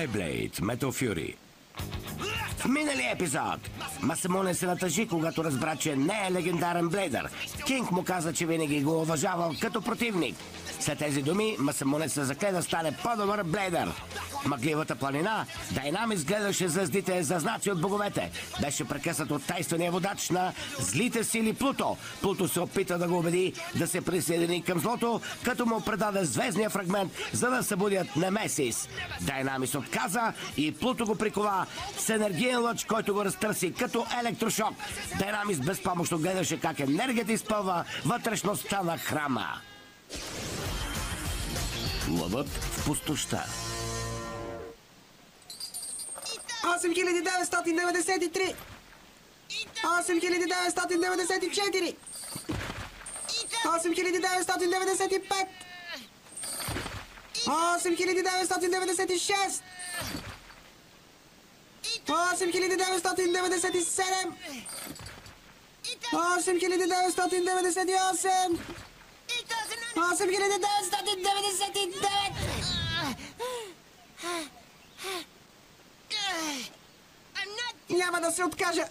Beyblade Metal Fury. В миналия епизод Масамуне се натъжи, когато разбра, че не е легендарен блейдър. Кинг му каза, че винаги го уважавал като противник. След тези думи Масамуне се закле да стане по-добър блейдър. В мъгливата планина Дайнамис гледаше звездите за знаци от боговете. Беше прекъснат от тайствения водач на злите сили Плуто. Плуто се опита да го убеди да се присъедини към злото, като му предаде звездния фрагмент, за да събудят Немесис. Дайнамис отказа и Плуто го прикова с енергиен лъч, който го разтърси като електрошок. Дайнамис безпомощно гледаше как енергията изпълва вътрешността на храма. Лъвът в пустоща. 8993, 8994, 8995, 8996, 8997, 8998, 8999. Няма да се откажа.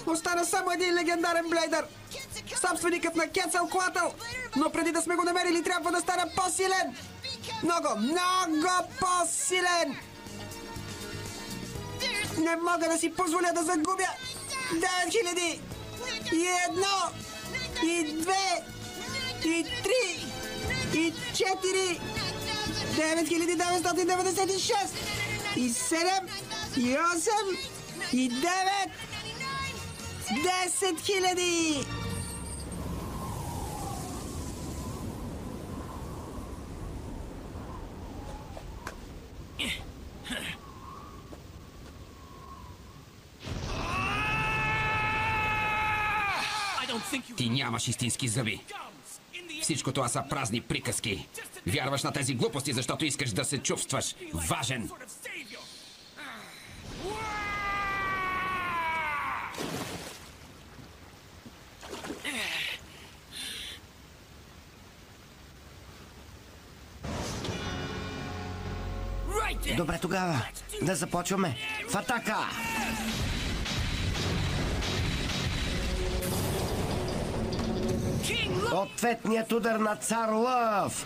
Остана само един легендарен блейдър. Собственикът на Quetzalcoatl. Но преди да сме го намерили, трябва да стана по-силен. Много, много по-силен. Не мога да си позволя да загубя 9000 и 1 и 2 и 3 и 4 9996 и 7 и 8 и 9 10 000. Ти нямаш истински зъби. Всичко това са празни приказки. Вярваш на тези глупости, защото искаш да се чувстваш важен. Добре, тогава да започваме. В атака! Ответният удар на цар Лъв!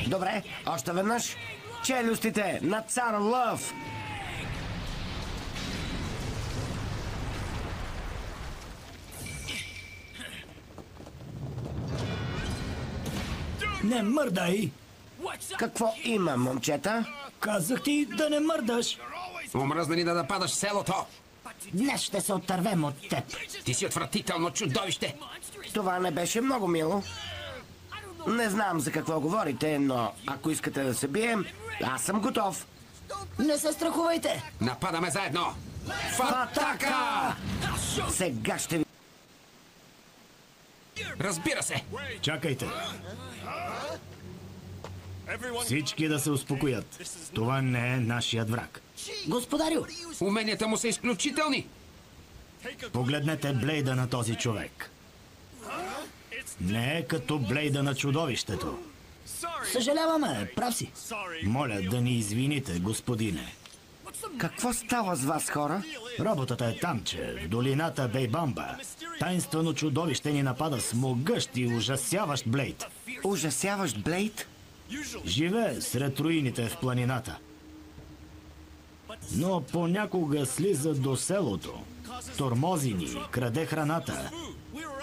Добре, още веднъж. Челюстите на цар Лъв! Не мърдай! Какво има, момчета? Казах ти да не мърдаш! Омръзна ни да нападаш селото! Днес ще се отървем от теб! Ти си отвратително чудовище! Това не беше много мило. Не знам за какво говорите, но ако искате да се бием, аз съм готов. Не се страхувайте! Нападаме заедно! В атака! Сега ще ви... Разбира се! Чакайте! Всички да се успокоят. Това не е нашият враг. Господарю! Уменията му са изключителни! Погледнете блейда на този човек. Не е като блейда на чудовището. Съжаляваме, прав си. Моля да ни извините, господине. Какво става с вас, хора? Работата е там, че в долината Бейбамба таинствено чудовище ни напада с могъщ и ужасяващ блейд. Ужасяващ блейд? Живее сред руините в планината. Но понякога слиза до селото. Тормози ни, краде храната.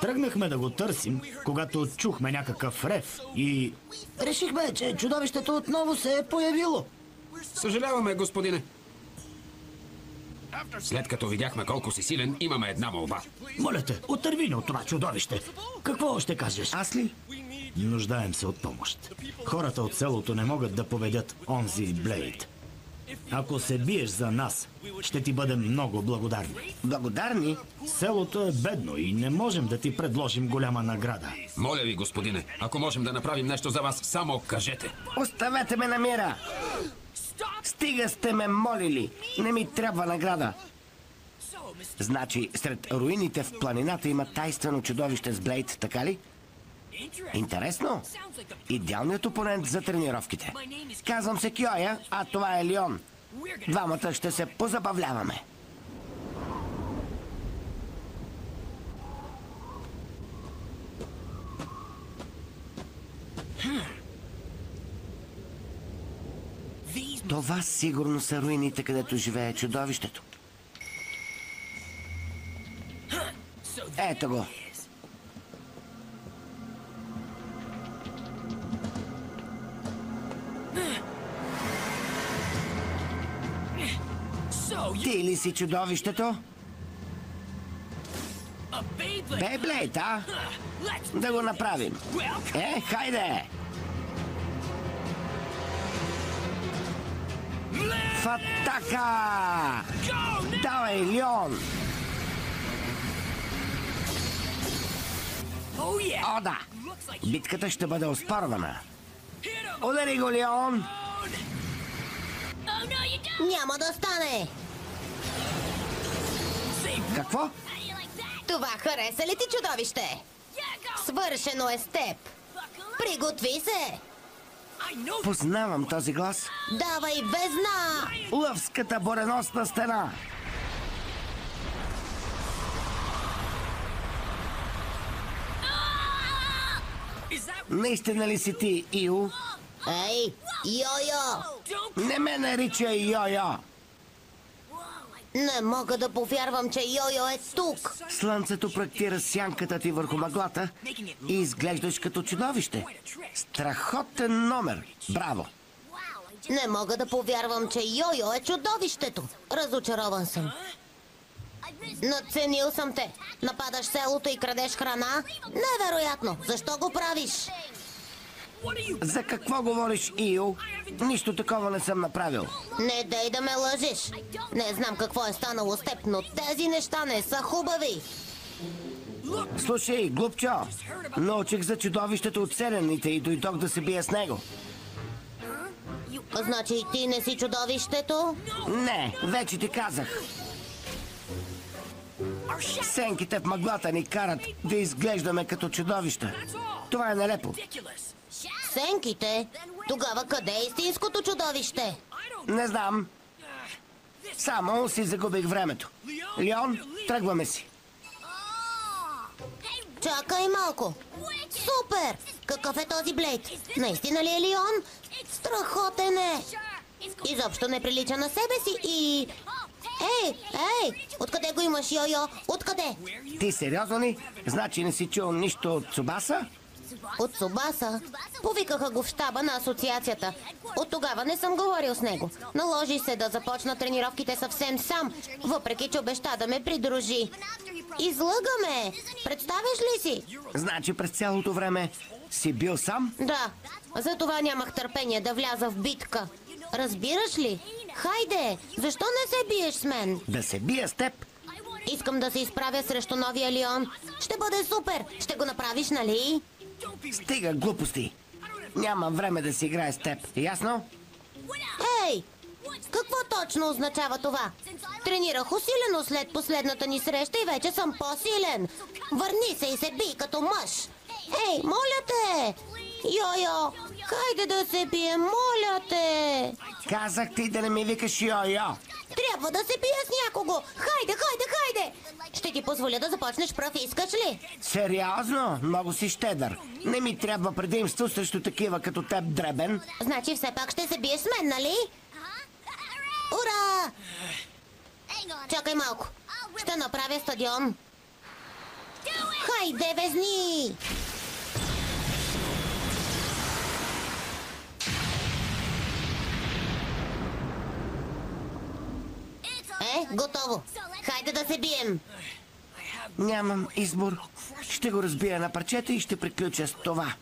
Тръгнахме да го търсим, когато чухме някакъв рев и... решихме, че чудовището отново се е появило. Съжаляваме, господине. След като видяхме колко си силен, имаме една молба. Моля те, отърви ни от това чудовище. Какво ще кажеш? Аз ли? Нуждаем се от помощ. Хората от селото не могат да победят онзи блейд. Ако се биеш за нас, ще ти бъдем много благодарни. Благодарни? Селото е бедно и не можем да ти предложим голяма награда. Моля ви, господине, ако можем да направим нещо за вас, само кажете. Оставете ме на мира! Стига сте ме молили. Не ми трябва награда. Значи, сред руините в планината има тайствено чудовище с Блейд, така ли? Интересно. Идеалният опонент за тренировките. Казвам се Кьоя, а това е Леон. Двамата ще се позабавляваме. Това сигурно са руините, където живее чудовището. Ето го. Ти ли си чудовището? Бейблейд, а? Да го направим. Хайде! В атака! Давай, Леон! О, да! Битката ще бъде оспорвана. Удари го, Леон! Няма да стане! Какво? Това хареса ли ти, чудовище? Свършено е с теб! Приготви се! Познавам този глас. Давай бездна! Лъвската буреносна стена. Наистина ли си ти, Ио? Ей, Йо-Йо! Не ме наричай Йо-Йо. Не мога да повярвам, че Йо-Йо е тук! Слънцето проектира сянката ти върху мъглата и изглеждаш като чудовище. Страхотен номер. Браво! Не мога да повярвам, че Йо-Йо е чудовището! Разочарован съм. Надценил съм те. Нападаш селото и крадеш храна? Невероятно! Защо го правиш? За какво говориш, Ио? Нищо такова не съм направил. Не дей да ме лъжиш. Не знам какво е станало с теб, но тези неща не са хубави. Слушай, глупчо, научих за чудовището от селените и дойдох да се бия с него. Значи и ти не си чудовището? Не, вече ти казах. Сенките в мъглата ни карат да изглеждаме като чудовища. Това е нелепо. Сенките? Тогава къде е истинското чудовище? Не знам. Само си загубих времето. Леон, тръгваме си. Чакай малко. Супер! Какъв е този Блейд? Наистина ли е Леон? Страхотен е! Изобщо не прилича на себе си и... Ей! Откъде го имаш, Йо-Йо? Откъде? Ти сериозно ли? Значи не си чул нищо от Цубаса? От Цубаса? Повикаха го в щаба на асоциацията. От тогава не съм говорил с него. Наложи се да започна тренировките съвсем сам, въпреки че обеща да ме придружи. Излъгаме! Представяш ли си? Значи през цялото време си бил сам? Да, затова нямах търпение да вляза в битка. Разбираш ли? Хайде, защо не се биеш с мен? Да се бия с теб? Искам да се изправя срещу новия Леон. Ще бъде супер! Ще го направиш, нали? Стига глупости. Нямам време да си играя с теб. Ясно? Ей! Какво точно означава това? Тренирах усилено след последната ни среща и вече съм по-силен. Върни се и се бий като мъж. Ей, моля те! Йо-йо, хайде да се бием, моля те! Казах ти да не ми викаш Йо-Йо. Трябва да се бия с някого! Хайде! Ще ти позволя да започнеш пръв, искаш ли? Сериозно? Много си щедър. Не ми трябва предимство срещу такива като теб, дребен. Значи все пак ще се биеш с мен, нали? Ура! Чакай малко. Ще направя стадион. Хайде, везни! Готово. Хайде да се бием. Нямам избор. Ще го разбия на парчета и ще приключа с това.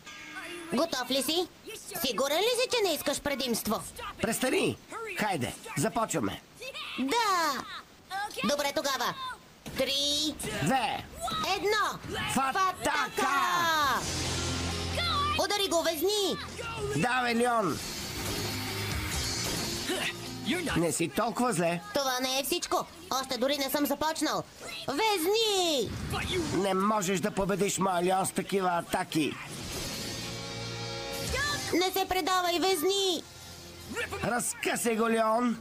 Готов ли си? Сигурен ли си, че не искаш предимство? Престани! Хайде, започваме. Да! Добре тогава. 3, 2, 1. в атака! Удари го, везни! Давай, Леон! Не си толкова зле. Това не е всичко. Още дори не съм започнал. Везни! Не можеш да победиш моя Леон с такива атаки. Не се предавай, везни! Разкъсай го, Леон.